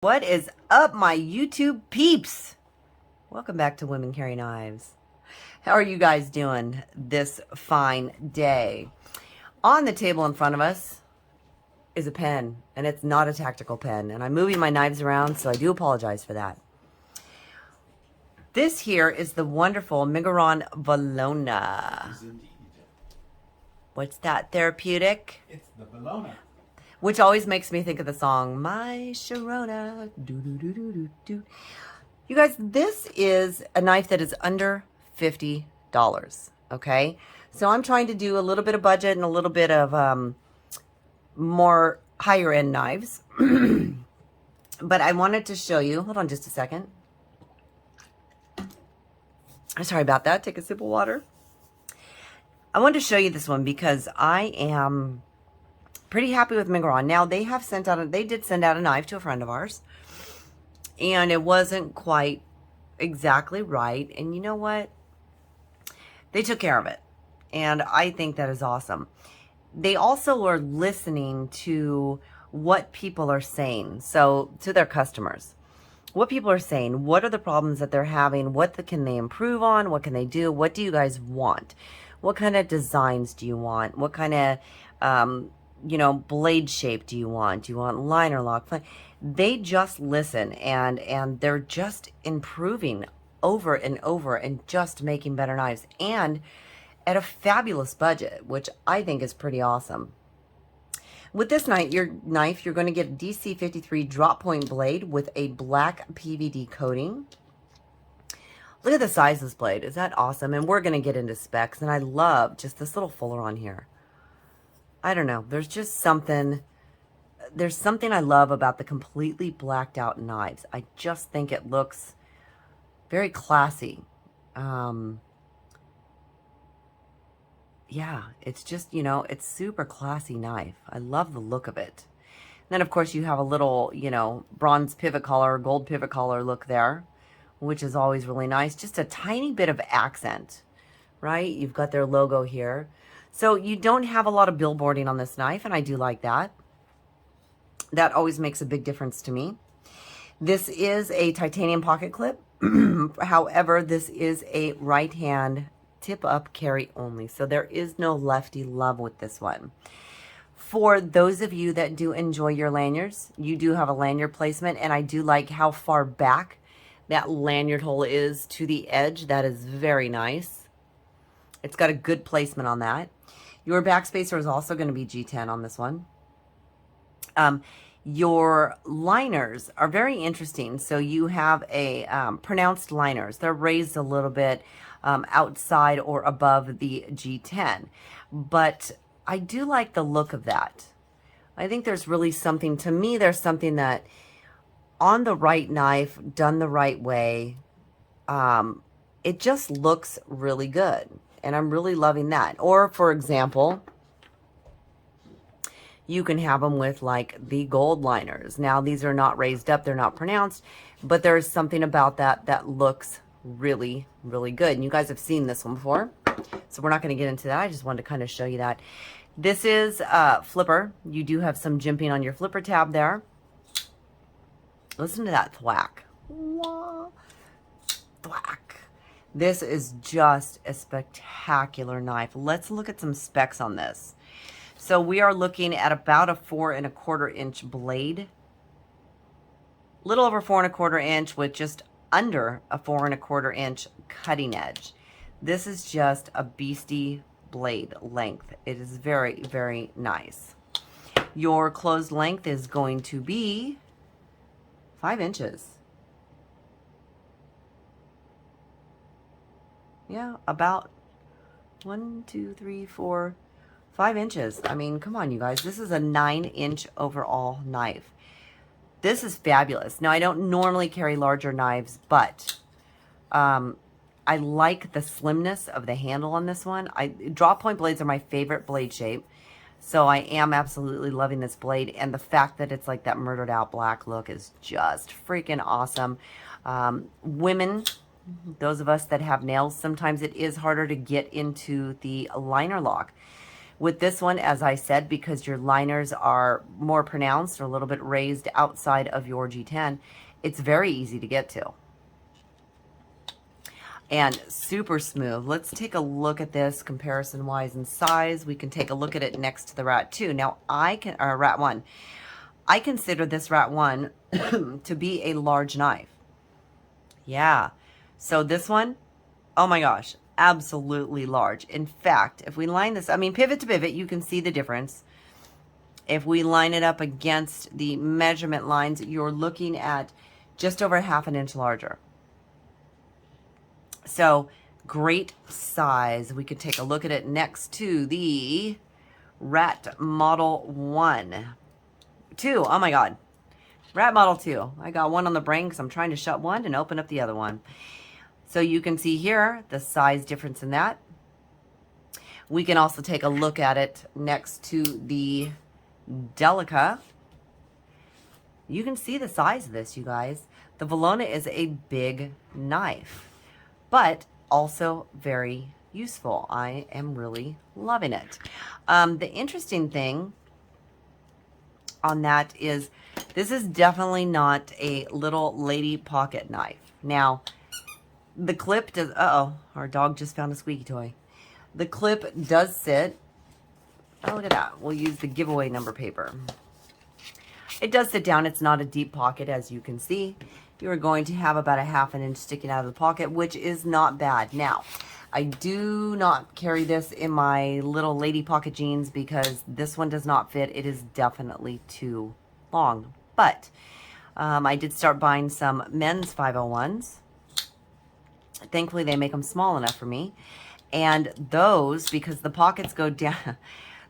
What is up, my YouTube peeps? Welcome back to Women Carry Knives. How are you guys doing this fine day? On the table in front of us is a pen, and it's not a tactical pen, and I'm moving my knives around, so I do apologize for that. This here is the wonderful Miguron Velona. What's that? Therapeutic? It's the Velona. Which always makes me think of the song, My Sharona. Do, do, do, do, do, do. You guys, this is a knife that is under $50, okay? So I'm trying to do a little bit of budget and a little bit of more higher end knives. But I wanted to show you, hold on just a second. Sorry about that, take a sip of water. I wanted to show you this one because I am pretty happy with Miguron. Now they did send out a knife to a friend of ours, and it wasn't quite exactly right. And you know what? They took care of it, and I think that is awesome. They also are listening to what people are saying, so to their customers. What people are saying, what are the problems that they're having, can they improve on, what can they do, what do you guys want? What kind of designs do you want? What kind of blade shape do you want? Do you want liner lock? They just listen, and they're just improving over and over and just making better knives, and at a fabulous budget, which I think is pretty awesome. With this knife, you're going to get a DC53 drop point blade with a black PVD coating. Look at the size of this blade. Is that awesome? And we're going to get into specs, and I love just this little fuller on here. I don't know. There's something I love about the completely blacked out knives. I just think it looks very classy. Yeah, it's just, it's super classy knife. I love the look of it. And then, of course, you have a little, bronze pivot collar, gold pivot collar look there, which is always really nice. Just a tiny bit of accent, right? You've got their logo here. So you don't have a lot of billboarding on this knife, and I do like that. That always makes a big difference to me. This is a titanium pocket clip. However, this is a right-hand tip-up carry only, so there is no lefty love with this one. For those of you that do enjoy your lanyards, you do have a lanyard placement, and I do like how far back that lanyard hole is to the edge. That is very nice. It's got a good placement on that. Your backspacer is also going to be G10 on this one. Your liners are very interesting. So you have a pronounced liners. They're raised a little bit outside or above the G10. But I do like the look of that. I think there's really something, to me, there's something that on the right knife, done the right way, it just looks really good. And I'm really loving that. Or, for example, you can have them with like the gold liners. Now, these are not raised up. They're not pronounced. But there's something about that looks really, really good. And you guys have seen this one before. So we're not going to get into that. I just wanted to kind of show you that. This is flipper. You do have some jimping on your flipper tab there. Listen to that thwack. Thwack. This is just a spectacular knife. Let's look at some specs on this. So we are looking at about a 4 1/4 inch blade. Little over 4 1/4 inch with just under a 4 1/4 inch cutting edge. This is just a beastie blade length. It is very, very nice. Your closed length is going to be 5 inches. Yeah, about 1, 2, 3, 4, 5 inches. I mean, come on, you guys. This is a 9-inch overall knife. This is fabulous. Now, I don't normally carry larger knives, but I like the slimness of the handle on this one. Drop point blades are my favorite blade shape. So I am absolutely loving this blade. And the fact that it's like that murdered out black look is just freaking awesome. Women, those of us that have nails, sometimes it is harder to get into the liner lock. With this one, as I said, because your liners are more pronounced or a little bit raised outside of your G10, it's very easy to get to. And super smooth. Let's take a look at this comparison-wise in size. We can take a look at it next to the Rat 2. Now, Rat 1. I consider this Rat 1 to be a large knife. Yeah. So this one, oh my gosh, absolutely large. In fact, if we line this, I mean, pivot to pivot, you can see the difference. If we line it up against the measurement lines, you're looking at just over 1/2 inch larger. So great size. We could take a look at it next to the Rat Model 1. 2, oh my God. Rat Model 2. I got one on the brain because I'm trying to shut one and open up the other one. So you can see here the size difference in that. We can also take a look at it next to the Delica. You can see the size of this, you guys. The Velona is a big knife, but also very useful. I am really loving it. The interesting thing on that is this is definitely not a little lady pocket knife. Now, the clip does, uh-oh, our dog just found a squeaky toy. The clip does sit, oh, look at that. We'll use the giveaway number paper. It does sit down. It's not a deep pocket, as you can see. You're going to have about 1/2 inch sticking out of the pocket, which is not bad. Now, I do not carry this in my little lady pocket jeans because this one does not fit. It is definitely too long. But I did start buying some men's 501s. Thankfully, they make them small enough for me. And those, because the pockets go down,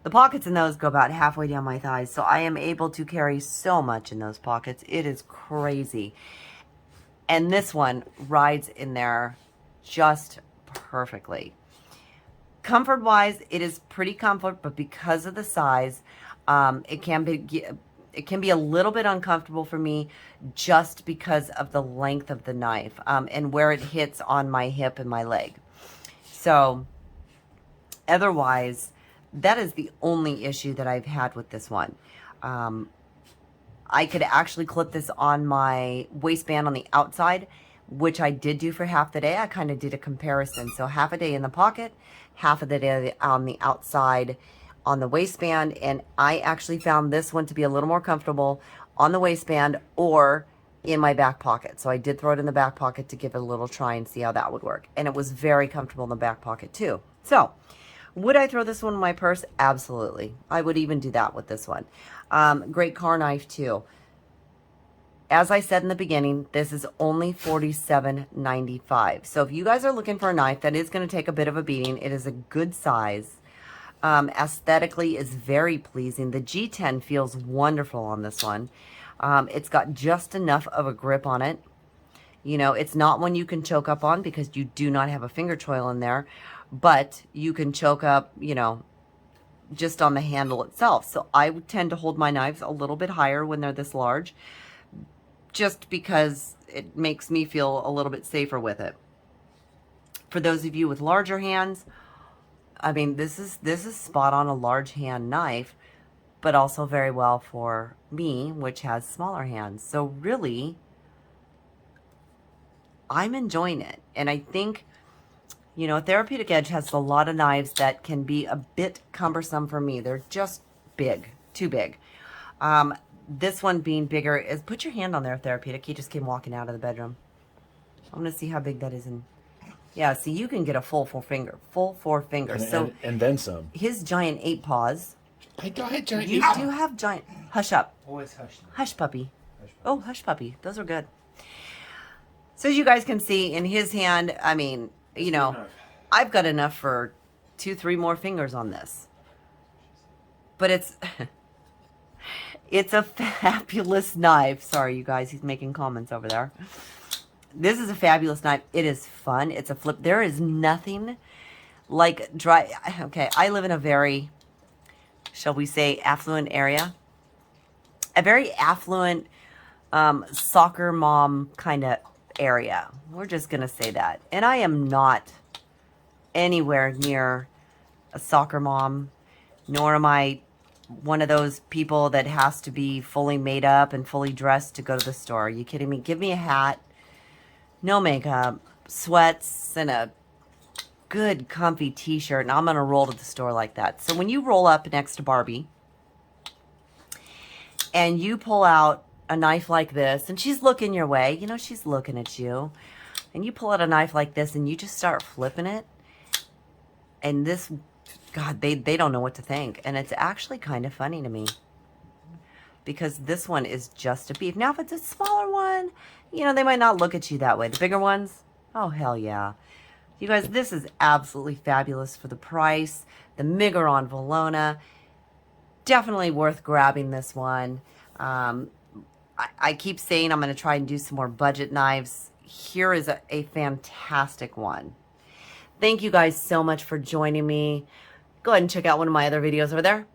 the pockets in those go about halfway down my thighs. So I am able to carry so much in those pockets. It is crazy. And this one rides in there just perfectly. Comfort-wise, it is pretty comfort, but because of the size, it can be a little bit uncomfortable for me just because of the length of the knife and where it hits on my hip and my leg. So otherwise, that is the only issue that I've had with this one. I could actually clip this on my waistband on the outside, which I did do for half the day. I kind of did a comparison. So half a day in the pocket, half of the day on the outside on the waistband. And I actually found this one to be a little more comfortable on the waistband or in my back pocket. So I did throw it in the back pocket to give it a little try and see how that would work. And it was very comfortable in the back pocket too. So would I throw this one in my purse? Absolutely. I would even do that with this one. Great car knife too. As I said in the beginning, this is only $47.95. So if you guys are looking for a knife that is going to take a bit of a beating, it is a good size. Aesthetically is very pleasing. The G10 feels wonderful on this one. It's got just enough of a grip on it. You know, it's not one you can choke up on because you do not have a finger choil in there, but you can choke up, you know, just on the handle itself. So I would tend to hold my knives a little bit higher when they're this large, just because it makes me feel a little bit safer with it. For those of you with larger hands, I mean, this is spot on a large hand knife, but also very well for me, which has smaller hands. So really, I'm enjoying it. And I think, you know, Therapeutic Edge has a lot of knives that can be a bit cumbersome for me. They're just big, too big. This one being bigger is, put your hand on there, Therapeutic. He just came walking out of the bedroom. I want to see how big that is. Yeah, see, you can get a full four fingers. And then some. His giant 8 paws. I got a giant. You do have giant. Hush up. Always hush. Hush puppy. Oh, hush puppy. Those are good. So as you guys can see in his hand, I mean, you know, I've got enough for 2-3 more fingers on this. But it's it's a fabulous knife. Sorry, you guys. He's making comments over there. This is a fabulous knife. It is fun. It's a flip. There is nothing like dry. Okay, I live in a very, shall we say, affluent area. A very affluent soccer mom kind of area. We're just going to say that. And I am not anywhere near a soccer mom. nor am I one of those people that has to be fully made up and fully dressed to go to the store. Are you kidding me? Give me a hat, no makeup, sweats, and a good comfy t-shirt, and I'm going to roll to the store like that. So when you roll up next to Barbie and you pull out a knife like this, and she's looking your way, you know, she's looking at you, and you pull out a knife like this and you just start flipping it, and this, God, they don't know what to think. And it's actually kind of funny to me, because this one is just a beef. Now, if it's a smaller one, you know, they might not look at you that way. The bigger ones, oh, hell yeah. You guys, this is absolutely fabulous for the price. The Miguron Velona, definitely worth grabbing this one. I keep saying I'm going to try and do some more budget knives. Here is a fantastic one. Thank you guys so much for joining me. Go ahead and check out one of my other videos over there.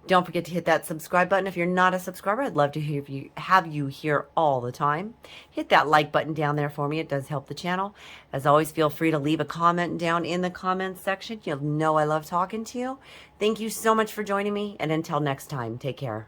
Don't forget to hit that subscribe button if you're not a subscriber. I'd love to have you here all the time. Hit that like button down there for me. It does help the channel. As always, feel free to leave a comment down in the comments section. You'll know I love talking to you. Thank you so much for joining me. And until next time, take care.